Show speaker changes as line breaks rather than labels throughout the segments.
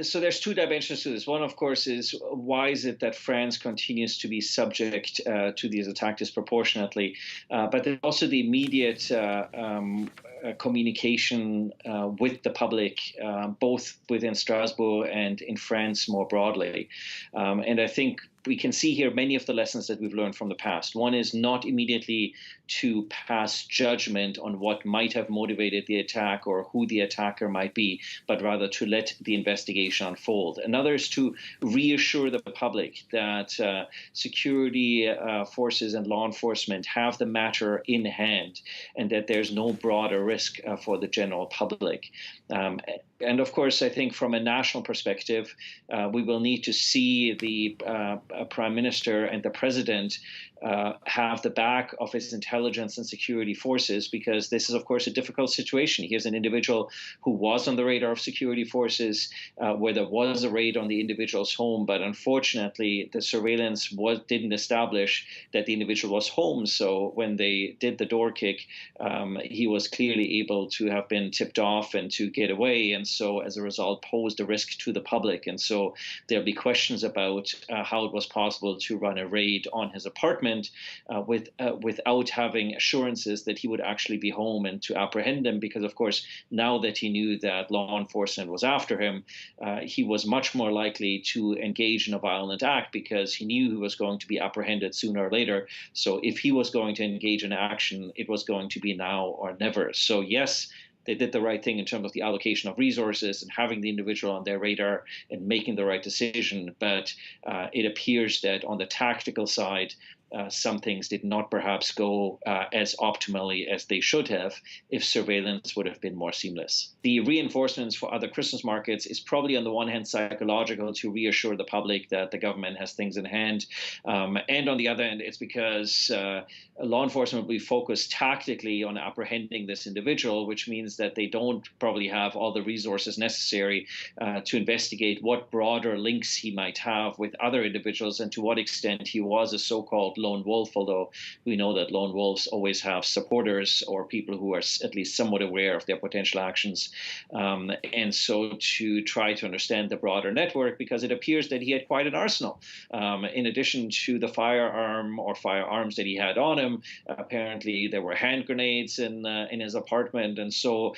So there's two dimensions to this. One, of course, is why is it that France continues to be subject to these attacks disproportionately? But then also the immediate communication with the public, both within Strasbourg and in France more broadly. And I think we can see here many of the lessons that we've learned from the past. One is not immediately to pass judgment on what might have motivated the attack or who the attacker might be, but rather to let the investigation unfold. Another is to reassure the public that security forces and law enforcement have the matter in hand and that there's no broader risk for the general public. And of course, I think from a national perspective, we will need to see the Prime Minister and the President have the back of his intelligence and security forces, because this is, of course, a difficult situation. Here's an individual who was on the radar of security forces, where there was a raid on the individual's home, but unfortunately, the surveillance didn't establish that the individual was home. So when they did the door kick, he was clearly able to have been tipped off and to get away, and so as a result posed a risk to the public. And so there'll be questions about how it was possible to run a raid on his apartment without having assurances that he would actually be home and to apprehend him, because of course now that he knew that law enforcement was after him, he was much more likely to engage in a violent act because he knew he was going to be apprehended sooner or later. So if he was going to engage in action, it was going to be now or never. So yes, they did the right thing in terms of the allocation of resources and having the individual on their radar and making the right decision. But it appears that on the tactical side, some things did not perhaps go as optimally as they should have if surveillance would have been more seamless. The reinforcements for other Christmas markets is probably on the one hand psychological to reassure the public that the government has things in hand. And on the other hand, it's because law enforcement will be focused tactically on apprehending this individual, which means that they don't probably have all the resources necessary to investigate what broader links he might have with other individuals and to what extent he was a so-called lone wolf, although we know that lone wolves always have supporters or people who are at least somewhat aware of their potential actions. And so to try to understand the broader network, because it appears that he had quite an arsenal. In addition to the firearm or firearms that he had on him, apparently there were hand grenades in his apartment. And so,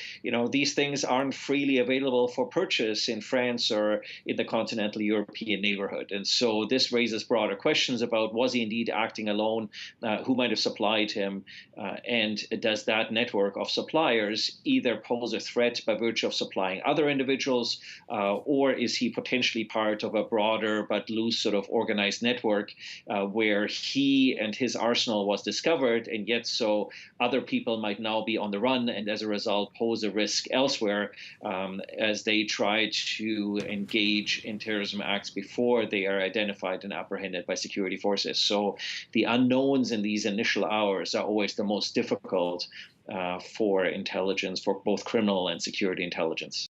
these things aren't freely available for purchase in France or in the continental European neighborhood. And so this raises broader questions about, was he indeed acting alone? Who might have supplied him? And does that network of suppliers either pose a threat by virtue of supplying other individuals, or is he potentially part of a broader but loose sort of organized network where he and his arsenal was discovered, and yet so other people might now be on the run and as a result pose a risk elsewhere as they try to engage in terrorism acts before they are identified and apprehended by security forces. So the unknowns in these initial hours are always the most difficult for intelligence, for both criminal and security intelligence.